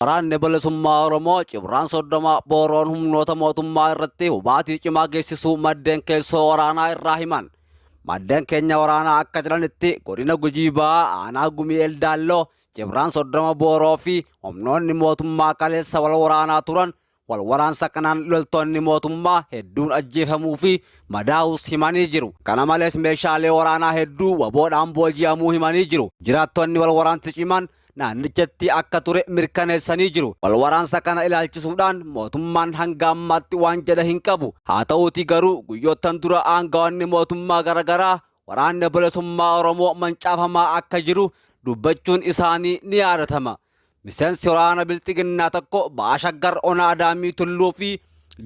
Waraanni bilisummaa Oromoo Cibraan Soddoma Booroon humnoota mootummaa irratti hubaatii cimaa geessisuu maddeen keessoo waraanaa irraa himan. Maddeen keenya waraanaa akka jedhanitti godina Gujii Ba'aa aanaa Gumii Eldaalloo Cibraan Soddoma Booroo fi humnoonni mootummaa kaleessa wal waraanaa turan wal waraansa kanaan loltoonni mootummaa hedduun ajjeefamuu fi madaa'uus himanii jiru. Kana malees meeshaalee waraanaa hedduu waboodhaan booji'amuu himanii jiru. Jiraattonni wal waraansi cimaan naannichatti akka ture mirkaneessanii jiru. Wal waraansa kana ilaalchisuudhaan mootummaan hanga ammaatti waan jedha hin qabu. Haa ta'uutii garuu guyyoottan dura aangawoonni mootummaa garaagaraa waraanni bilisummaa Oromoo mancaafamaa akka jiru dubbachuun isaanii ni yaadatama. Miseensi waraana bilxiginnaa tokko Ba'aa Shaggar Onaa Adaamii Tulluu fi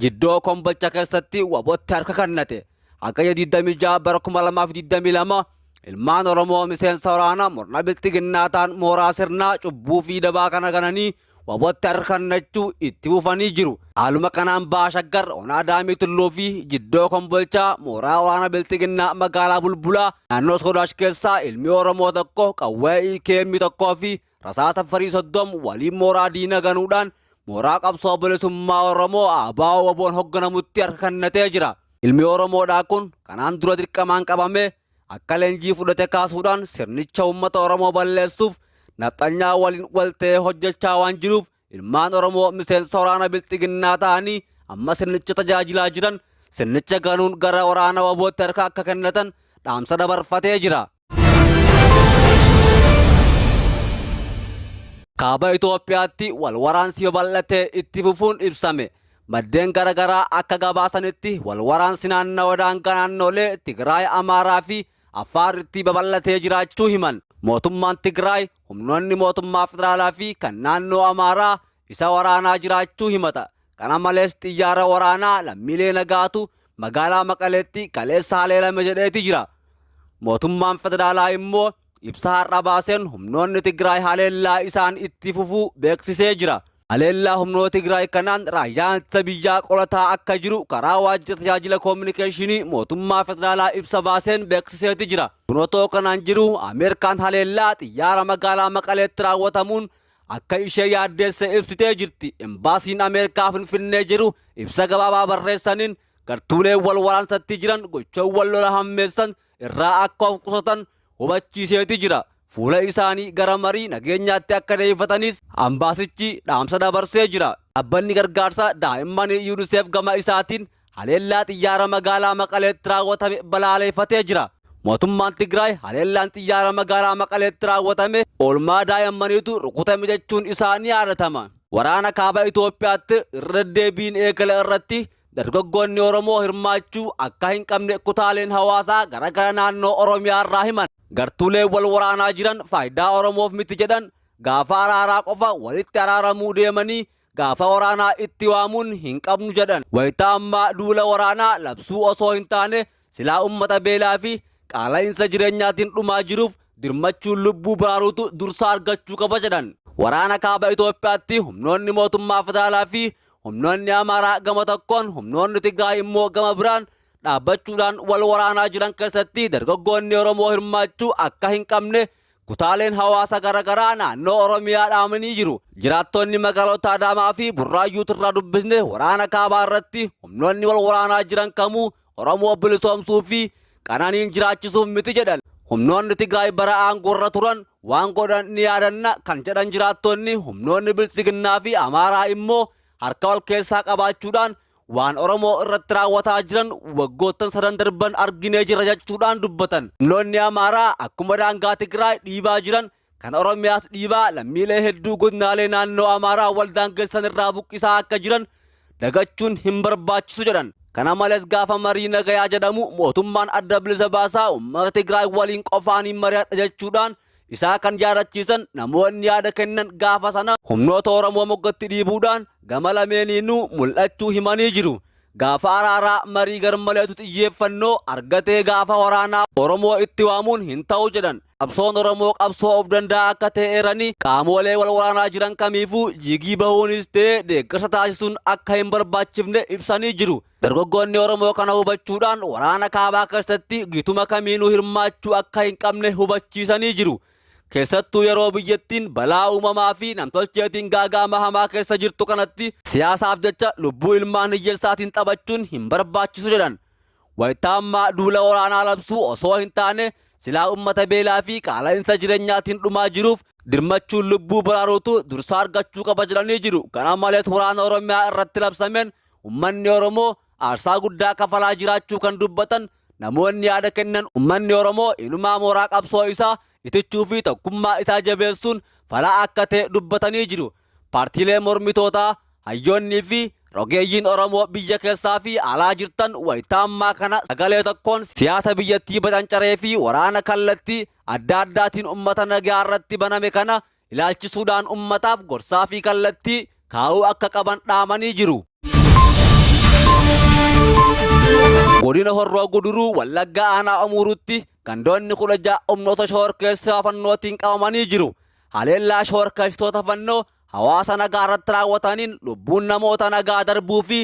Jiddoo Kombolcha keessatti wabootti harka kennate. Hagayya 26 bara 2022 ilmaan Oromoo miseensa waraanaa murna bilxiginnaa ta'an mooraa sirnaa cubbuu fi dabaa kana gananii wabootti harka kennachuu itti fufanii jiru. Haaluma kanaan Ba'aa Shaggar Onaa Adaamii Tulluu fi Jiddoo Kombolchaa mooraa waraana bilxiginnaa magaalaa Bulbulaa naannoo Sodaash keessaa ilmi Oromoo tokko qawwee keemii tokkoo fi rasaasa farii 30 waliin mooraa diina ganuudhaan mooraa qabsoo bilisummaa Oromoo ABO waboon hogganamutti harka kennatee jira. Ilmi Oromoodhaa kun kanaan dura dirqamaan qabamee akka leenjii fudhate kaasuudhaan sirnicha uummata Oromoo balleessuuf nafxanyaa waliin walta'ee hojjechaa waan jiruuf ilmaan Oromoo miseensa waraana bilxiginnaa ta'anii amma sirnicha tajaajilaa jiran sirnicha ganuun gara waraana wabootti harka akka kennatan dhaamsa dabarfatee jira. Kaaba Itoophiyaatti wal waraansi babal'atee itti fufuun ibsame. Maddeen garaagaraa akka gabaasanitti wal waraansi naannawaa daangaa naannolee Tigraay, Amaaraa fi Affaaritti babal'atee jiraachuu himan. Mootummaan Tigraay humnoonni mootummaa federaalaa fi kan naannoo Amaaraa isa waraanaa jiraachuu himata. Kana malees xiyyaara waraanaa lammiilee nagaatu magaalaa Maqaleetti kaleessa haleelame jedheeti jira. Mootummaan federaalaa immoo ibsa har'a baaseen humnoonni Tigraay haleellaa isaan itti fufuu beeksisee jira. Haleellaa humnoota Tigraay kanaan raayyaan ittisa biyyaa qolataa akka jiru karaa waajjira tajaajila koominikeeshinii mootummaa federaalaa ibsa baaseen beeksiseeti jira. Kunoo kanaan jiru Ameerikaan haleellaa xiyyaara magaalaa Maqaleetti raawwatamuun akka ishee yaaddeesse ibsitee jirti. Embaasiin Ameerikaa Finfinnee jiru ibsa gabaabaa barreessaniin gartuuleen wal waraansatti jiran gochoowwan lola hammeessan irraa akka of qusatan hubachiiseeti jira. Fuula isaanii gara marii nageenyaatti akka deebifatanis ambaasichi dhaamsa dabarsee jira. Dhaabbanni gargaarsa daa'imman UNICEF gama isaatiin haleellaa xiyyaara magaalaa Maqaleetti raawwatame balaaleffatee jira. Mootummaan Tigraay haleellaan xiyyaara magaalaa Maqaleetti raawwatame oolmaa daa'immaniitu rukutame jechuun isaa ni yaadatama. Waraana kaaba Itoophiyaatti irra deebiin eegala irratti dargaggoonni Oromoo hirmaachuu akka hin qabne kutaaleen hawaasaa garaagara naannoo Oromiyaa irraa himan. Gartuulee wal waraanaa jiran faayidaa Oromoof miti jedhan gaafa araaraa qofa walitti araaramuu deemanii gaafa waraanaa itti waamuun hin qabnu jedhan. Wayitaa ammaa duula waraanaa labsuu osoo hin taane silaa uummata beelaa fi qaala'insa jireenyaatiin dhumaa jiruuf dirmachuun lubbuu baraaruutu dursa argachuu qaba jedhan. Waraana kaaba Itoophiyaatti humnoonni mootummaa federaalaa fi humnoonni Amaaraa gama tokkoon humnoonni Tigraay immoo gama biraan dhaabbachuudhaan wal waraanaa jiran keessatti dargaggoonni Oromoo hirmaachuu akka hin qabne kutaaleen hawaasa garaagaraa naannoo Oromiyaa dhaamanii jiru. Jiraattonni magaalota Adaamaa fi Burraayyuutti irraa dubbisne waraana kaabaa irratti humnoonni wal waraanaa jiran kamuu Oromoo bilisoomsuu fi qananiin jiraachisuuf miti jedhan. Humnoonni Tigraay bara aangoo irra turan waan godhan ni yaadanna kan jedhan jiraattonni humnoonni biltsiginnaa fi Amaaraa immoo harka wal keessaa qabaachuudhaan waan Oromoo irratti raawwataa jiran waggoottan 3 darban arginee jira jechuudhaan dubbatan. Humnoonni Amaaraa akkuma daangaa Tigraay dhiibaa jiran kan Oromiyaas dhiibaa lammiilee hedduu godinaalee naannoo Amaaraa wal daangessan irraa buqqisaa akka jiran dagachuun hin barbaachisu jedhan. Kana malees gaafa marii nagayaa jedhamu mootummaan adda bilisa baasaa uummata Tigraay waliin qofaaniin mari'adha jechuudhaan isaa kan jaalachiisan namoonni yaada kennan gaafa sana humnoota Oromoo moggatti dhiibuudhaan gama lameeniinuu mul'achuu himanii jiru. Gaafa araaraa marii garmaleetu xiyyeeffannoo argatee gaafa waraanaa Oromoo itti waamuun hin ta'u jedhan. Qabsoon Oromoo qabsoo of danda'a akka ta'eeranii qaamolee wal waraanaa jiran kamiifuu jigii bahuunis ta'ee deeggarsa taasisuun akka hin barbaachifne ibsanii jiru. Dargaggoonni Oromoo kana hubachuudhaan waraana kaabaa keessatti gituma kamiinuu hirmaachuu akka hin qabne hubachiisanii jiru. keessattuu yeroo biyyattiin balaa uumamaa fi namtolcheetiin gaaga'ama hamaa keessa jirtu kanatti siyaasaaf jecha lubbuu ilmaan hiyyeessaatiin taphachuun hin barbaachisu jedhan. Wayitaa ammaa duula waraanaa labsuu osoo hin taane silaa uummata beelaa fi qaala'insa jireenyaatiin dhumaa jiruuf dirmachuun lubbuu baraaruutu dursa argachuu qaba jedhanii jiru. Kana malees waraana Oromiyaa irratti labsameen uummanni Oromoo aarsaa guddaa kafalaa jiraachuu kan dubbatan namoonni yaada kennan uummanni Oromoo inumaa mooraa qabsoo isaa itichuu fi tokkummaa isaa jabeessuun falaa akka ta'e dubbatanii jiru. Paartiilee mormitootaa, hayyoonnii fi rogeeyyiin Oromoo biyya keessaa fi alaa jirtan wayitaa ammaa kana sagalee tokkoon siyaasa biyyattii bacancaree fi waraana kallattii adda addaatiin uummata nagaa irratti baname kana ilaalchisuudhaan uummataaf gorsaa fi kallattii kaa'uu akka qaban dhaamanii jiru. Godina Horroo Guduruu Wallaggaa aanaa Amuurutti gandoonni 16 humnoota shororkeessaa fannootiin qabamanii jiru. Haleellaa shororkeessitoota fannoo hawaasa nagaa irratti raawwataniin lubbuun namoota nagaa darbuu fi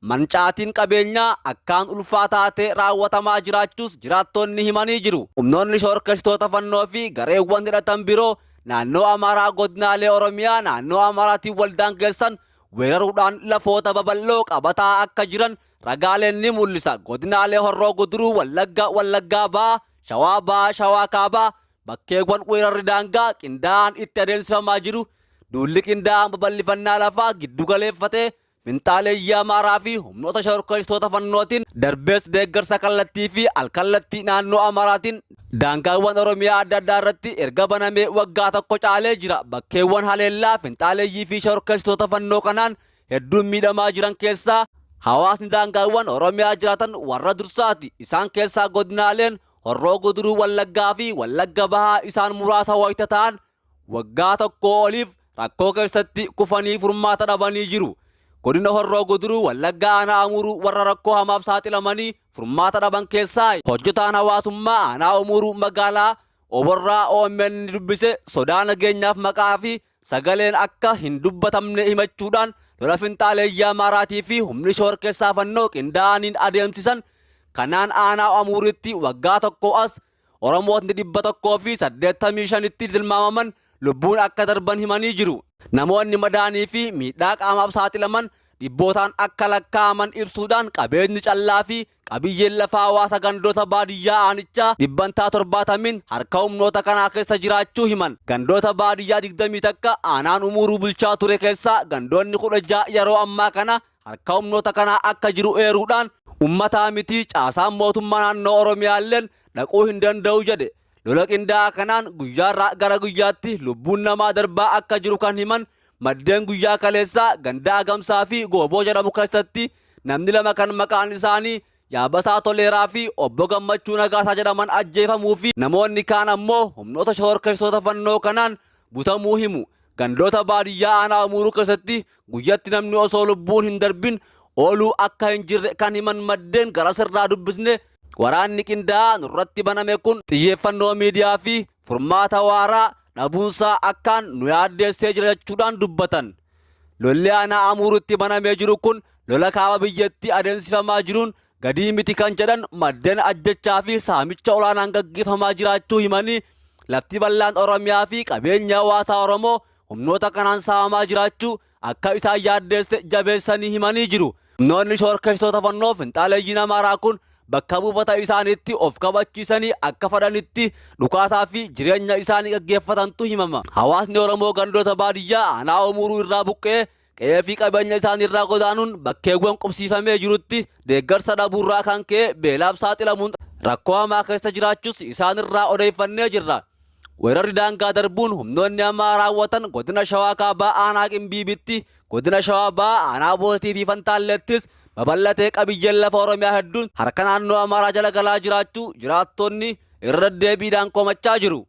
mancaatiin qabeenyaa akkaan ulfaataa ta'e raawwatamaa jiraachuus jiraattonni himanii jiru. Humnoonni shororkeessitoota fannoo fi gareewwan hidhatan biroo naannoo Amaaraa godinaalee Oromiyaa naannoo Amaaraatiin waldaangeessan weeraruudhaan lafoota babal'oo qabataa akka jiran ragaaleen ni mul'isa. Godinaalee Horroo Guduruu Wallaggaa Ba'aa, Shawaa Ba'aa, Shawaa Kaabaa bakkeewwan weerarri daangaa qindaa'aan itti adeemsifamaa jiru. Duulli qindaa'aan babal'ifannaa lafaa giddu galeeffatee finxaaleeyyii Amaaraa fi humnoota shororkeessitoota fannootiin darbees deeggarsa kallattii fi alkallattii naannoo Amaaraatiin daangaawwan Oromiyaa adda addaa irratti erga banamee waggaa tokko caalee jira. Bakkeewwan haleellaa finxaaleeyyii fi shororkeessitoota fannoo kanaan hedduun miidhamaa jiran keessaa hawaasni daangaawwan Oromiyaa jiraatan warra dursaati. Isaan keessaa godinaaleen Horroo Guduruu Wallaggaa fi Wallagga Bahaa isaan muraasa wayita ta'an waggaa tokko oliif rakkoo keessatti kufanii furmaata dhabanii jiru. Godina Horroo Guduruu Wallaggaa aanaa Amuuruu warra rakkoo hamaaf saaxilamanii furmaata dhaban keessaa hojjetaan hawaasummaa aanaa Amuuruu magaalaa Oborraa OMN dubbise sodaa nageenyaaf maqaa fi sagaleen akka hin dubbatamne himachuudhaan lola finxaaleeyyii Amaaraatii fi humni shororkeessaa fannoo qindaa'aniin adeemsisan kanaan aanaa Amuuritti waggaa tokko as Oromootni 185tti tilmaamaman lubbuun akka darban himanii jiru. Namoonni madaanii fi miidhaa qaamaaf saaxilaman dhibbootaan akka lakkaa'aman ibsuudhaan qabeenyi callaa fi qabiyyeen lafaa hawaasa gandoota baadiyyaa aanichaa 70 harka humnoota kanaa keessa jiraachuu himan. Gandoota baadiyyaa 20 takka aanaan Amuuruu bulchaa ture keessaa gandoonni 16 yeroo ammaa kana harka humnoota kanaa akka jiru eeruudhaan ummataa miti caasaan mootummaa naannoo Oromiyaalleen dhaquu hin danda'u jedhe. Lola qindaa'aa kanaan guyyaarraa gara guyyaatti lubbuun namaa darbaa akka jiru kan himan maddeen guyyaa kaleessaa gandaa Gamsaa fi Gooboo jedhamu keessatti namni lama kan maqaan isaanii Yaabasaa Toleeraa fi Obbo Gammachuu Nagaasaa jedhaman ajjeefamuu fi namoonni kaan ammoo humnoota shororkeessitoota fannoo kanaan butamuu himu. Gandoota baadiyyaa aanaa Amuuruu keessatti guyyatti namni osoo lubbuun hin darbin ooluu akka hin jirre kan himan maddeen gara sirraa dubbisne waraanni qindaa'aa nurratti baname kun xiyyeeffannoo miidiyaa fi furmaata waaraa dhabuunsaa akkaan nu yaaddeessee jira jechuudhaan dubbatan. Lolli aanaa Amuurutti banamee jiru kun lola kaaba biyyatti adeemsifamaa jiruun gadii miti kan jedhan maddeen ajjechaa fi saamicha olaanaan gaggeeffamaa jiraachuu himanii lafti bal'aan Oromiyaa fi qabeenya hawaasaa Oromoo humnoota kanaan saamamaa jiraachuu akka isaan yaaddeesse jabeessanii himanii jiru. Humnoonni shororkeessitoota fannoo finxaaleeyyiin Amaaraa kun bakka buufata isaaniitti of kabachiisanii akka fedhanitti dhukaasaa fi jireenya isaanii gaggeeffatantu himama. Hawaasni Oromoo gandoota baadiyyaa aanaa Amuuruu irraa buqqee qe'ee fi qabeenya isaanii irraa godaanuun bakkeewwan qubsiifamee jirutti deeggarsa dhabuurraa kan ka'e beelaaf saaxilamuun rakkoo hamaa keessa jiraachuus isaan irraa odeeffannee jirra. Weerarri daangaa darbuun humnoonni Amaaraa raawwatan godina Shawaa Kaabaa aanaa Qimbiibitti, godina Shawaa Ba'aa aanaa Bootii fi Fantaalleettis babal'atee qabiyyeen lafa Oromiyaa hedduun harka naannoo Amaaraa jala galaa jiraachuu jiraattonni irra deebiidhaan komachaa jiru.